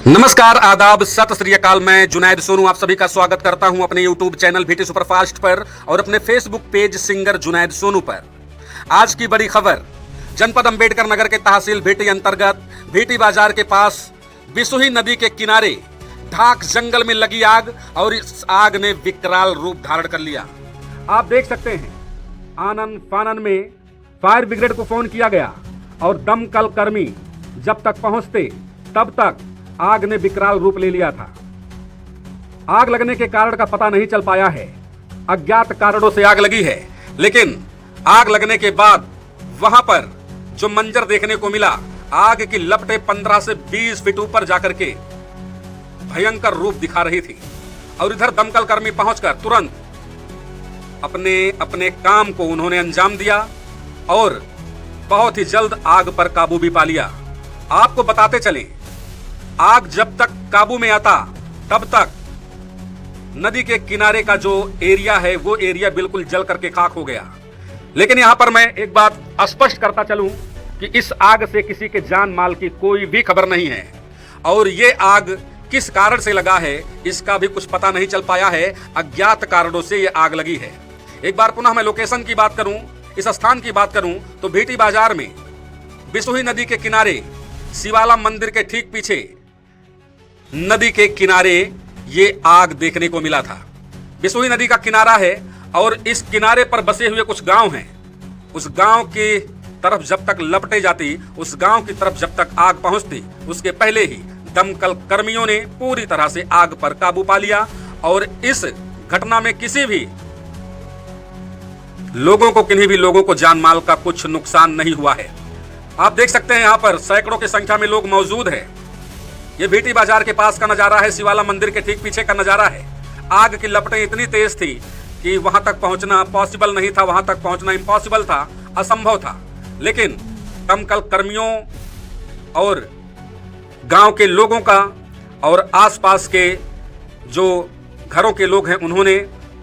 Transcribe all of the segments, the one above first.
नमस्कार, आदाब, सत श्री अकाल। मैं जुनैद सोनू आप सभी का स्वागत करता हूं अपने YouTube चैनल VT सुपरफास्ट पर और अपने Facebook page singer Junaid Sonu पर। आज की बड़ी खबर, जनपद अंबेडकर नगर के तहसील VT अंतर्गत VT बाजार के पास बिसुही नदी के किनारे ढाक जंगल में लगी आग और इस आग ने विकराल रूप धारण कर लिया। आप देख सकते हैं, आनन फानन में फायर ब्रिगेड को फोन किया गया और दमकल कर्मी जब तक पहुंचते तब तक आग ने विकराल रूप ले लिया था। आग लगने के कारण का पता नहीं चल पाया है। अज्ञात कारणों से आग लगी है, लेकिन आग लगने के बाद वहां पर जो मंजर देखने को मिला, आग की लपटें 15 से 20 फीट ऊपर जाकर के भयंकर रूप दिखा रही थी। और इधर दमकल कर्मी पहुंचकर तुरंत अपने अपने काम को उन्होंने अंजाम दिया और बहुत ही जल्द आग पर काबू भी पा लिया। आपको बताते चलें, आग जब तक काबू में आता तब तक नदी के किनारे का जो एरिया है वो एरिया बिल्कुल जल करके खाक हो गया। लेकिन यहां पर मैं एक बात स्पष्ट करता चलूं कि इस आग से किसी के जान माल की कोई भी खबर नहीं है और ये आग किस कारण से लगा है इसका भी कुछ पता नहीं चल पाया है। अज्ञात कारणों से ये आग लगी है। एक बार पुनः मैं लोकेशन की बात करूं, इस स्थान की बात करूं तो VT बाजार में बिसुही नदी के किनारे शिवाला मंदिर के ठीक पीछे नदी के किनारे ये आग देखने को मिला था। बिसुही नदी का किनारा है और इस किनारे पर बसे हुए कुछ गांव हैं। उस गांव की तरफ जब तक लपटे जाती, उस गांव की तरफ जब तक आग पहुंचती, उसके पहले ही दमकल कर्मियों ने पूरी तरह से आग पर काबू पा लिया और इस घटना में किन्हीं भी लोगों को जान माल का कुछ नुकसान नहीं हुआ है। आप देख सकते हैं यहाँ पर सैकड़ों की संख्या में लोग मौजूद हैं। ये VT बाजार के पास का नजारा है, शिवाला मंदिर के ठीक पीछे का नजारा है। आग की लपटें इतनी तेज थी कि वहां तक पहुंचना पॉसिबल नहीं था, वहां तक पहुंचना इम्पॉसिबल था, असंभव था। लेकिन दमकल कर्मियों और गांव के लोगों का और आसपास के जो घरों के लोग हैं उन्होंने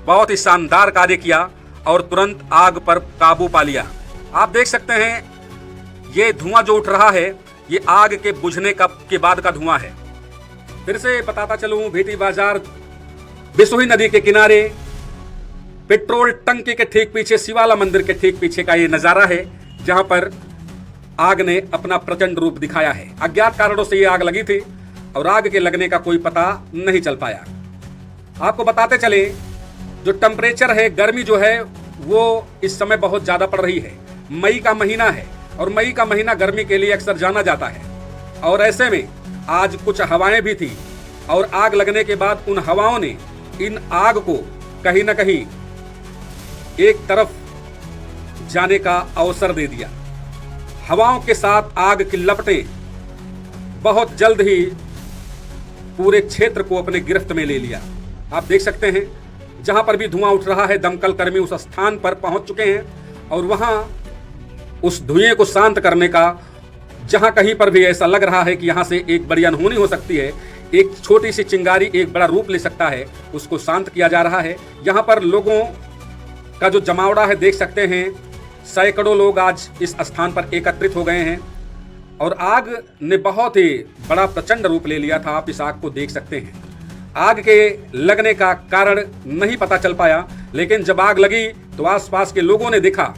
बहुत ही शानदार कार्य किया और तुरंत आग पर काबू पा लिया। आप देख सकते हैं, ये धुआं जो उठ रहा है ये आग के बुझने के बाद का धुआं है। फिर से बताता चलूं, VT बाजार बिसुही नदी के किनारे पेट्रोल टंकी के ठीक पीछे शिवाला मंदिर के ठीक पीछे का ये नजारा है जहां पर आग ने अपना प्रचंड रूप दिखाया है। अज्ञात कारणों से ये आग लगी थी और आग के लगने का कोई पता नहीं चल पाया। आपको बताते चले, जो टेम्परेचर है, गर्मी जो है वो इस समय बहुत ज्यादा पड़ रही है। मई का महीना है और मई का महीना गर्मी के लिए अक्सर जाना जाता है और ऐसे में आज कुछ हवाएं भी थी और आग लगने के बाद उन हवाओं ने इन आग को कहीं ना कहीं एक तरफ जाने का अवसर दे दिया। हवाओं के साथ आग की लपटें बहुत जल्द ही पूरे क्षेत्र को अपने गिरफ्त में ले लिया। आप देख सकते हैं, जहां पर भी धुआं उठ रहा है दमकल कर्मी उस स्थान पर पहुंच चुके हैं और वहां उस धुएं को शांत करने का, जहां कहीं पर भी ऐसा लग रहा है कि यहां से एक बड़ी अनहोनी हो सकती है, एक छोटी सी चिंगारी एक बड़ा रूप ले सकता है, उसको शांत किया जा रहा है। यहां पर लोगों का जो जमावड़ा है देख सकते हैं, सैकड़ों लोग आज इस स्थान पर एकत्रित हो गए हैं और आग ने बहुत ही बड़ा प्रचंड रूप ले लिया था। आप इस आग को देख सकते हैं। आग के लगने का कारण नहीं पता चल पाया, लेकिन जब आग लगी तो आसपास के लोगों ने देखा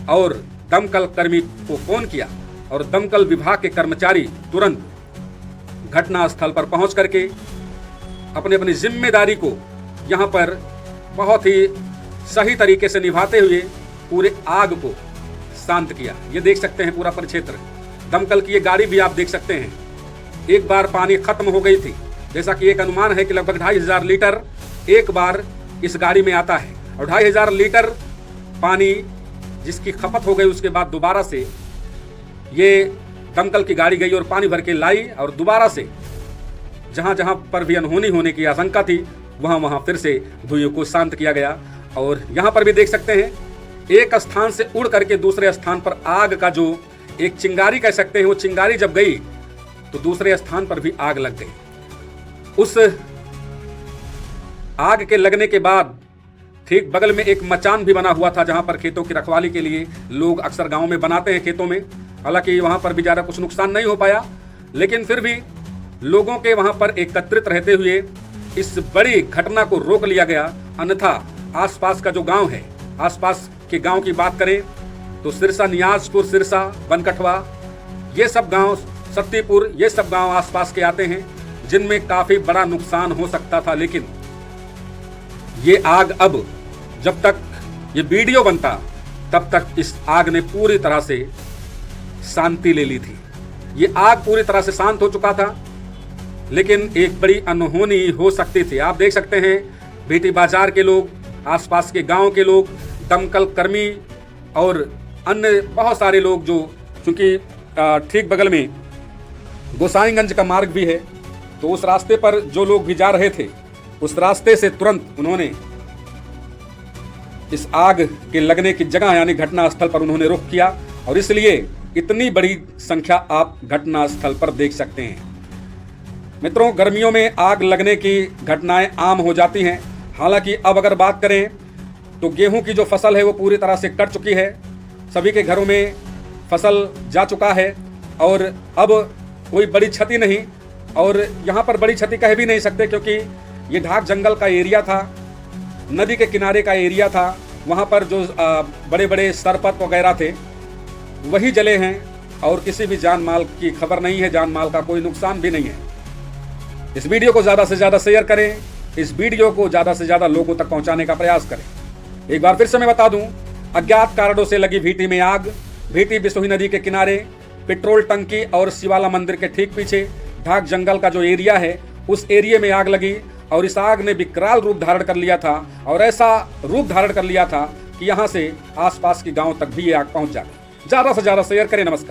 और दमकल कर्मी को फोन किया और दमकल विभाग के कर्मचारी तुरंत घटना स्थल पर पहुंच करके अपनी अपनी जिम्मेदारी को यहां पर बहुत ही सही तरीके से निभाते हुए पूरे आग को शांत किया। ये देख सकते हैं पूरा परिक्षेत्र। दमकल की ये गाड़ी भी आप देख सकते हैं, एक बार पानी खत्म हो गई थी। जैसा कि एक अनुमान है कि लगभग 2500 लीटर एक बार इस गाड़ी में आता है और 2500 लीटर पानी जिसकी खपत हो गई, उसके बाद दोबारा से ये दमकल की गाड़ी गई और पानी भर के लाई और दोबारा से जहां जहां पर भी अनहोनी होने की आशंका थी वहां वहां फिर से धुएं को शांत किया गया। और यहां पर भी देख सकते हैं, एक स्थान से उड़ करके दूसरे स्थान पर आग का जो एक चिंगारी कह सकते हैं, वो चिंगारी जब गई तो दूसरे स्थान पर भी आग लग गई। उस आग के लगने के बाद ठीक बगल में एक मचान भी बना हुआ था जहां पर खेतों की रखवाली के लिए लोग अक्सर गांव में बनाते हैं खेतों में। हालांकि वहां पर भी ज़्यादा कुछ नुकसान नहीं हो पाया, लेकिन फिर भी लोगों के वहां पर एकत्रित रहते हुए इस बड़ी घटना को रोक लिया गया। अन्यथा आसपास का जो गांव है, आसपास के गांव की बात करें तो सिरसा, नियाजपुर, सिरसा, बनकठवा, ये सब गांव, सत्तीपुर, ये सब गांव आसपास के आते हैं जिनमें काफी बड़ा नुकसान हो सकता था। लेकिन ये आग, अब जब तक ये वीडियो बनता तब तक इस आग ने पूरी तरह से शांति ले ली थी। ये आग पूरी तरह से शांत हो चुका था, लेकिन एक बड़ी अनहोनी हो सकती थी। आप देख सकते हैं भीटी बाजार के लोग, आसपास के गांव के लोग, दमकल कर्मी और अन्य बहुत सारे लोग, जो चूंकि ठीक बगल में गोसाईगंज का मार्ग भी है, तो उस रास्ते पर जो लोग भी जा रहे थे, उस रास्ते से तुरंत उन्होंने इस आग के लगने की जगह यानी घटना स्थल पर उन्होंने रुख किया और इसलिए इतनी बड़ी संख्या आप घटना स्थल पर देख सकते हैं। मित्रों, गर्मियों में आग लगने की घटनाएं आम हो जाती हैं। हालांकि अब अगर बात करें तो गेहूं की जो फसल है वो पूरी तरह से कट चुकी है, सभी के घरों में फसल जा चुका है और अब कोई बड़ी क्षति नहीं। और यहाँ पर बड़ी क्षति कह भी नहीं सकते क्योंकि ये ढाक जंगल का एरिया था, नदी के किनारे का एरिया था। वहाँ पर जो बड़े बड़े सरपत वगैरह थे वही जले हैं और किसी भी जान माल की खबर नहीं है, जान माल का कोई नुकसान भी नहीं है। इस वीडियो को ज़्यादा से ज़्यादा शेयर करें, इस वीडियो को ज़्यादा से ज़्यादा लोगों तक पहुँचाने का प्रयास करें। एक बार फिर से मैं बता दूं, अज्ञात कारणों से लगी भीटी में आग, भीटी बिसोही नदी के किनारे, पेट्रोल टंकी और शिवाला मंदिर के ठीक पीछे ढाक जंगल का जो एरिया है, उस एरिया में आग लगी और इस आग ने विकराल रूप धारण कर लिया था और ऐसा रूप धारण कर लिया था कि यहाँ से आसपास के गांव तक भी ये आग पहुँच जाती। ज़्यादा से ज़्यादा शेयर करें। नमस्कार।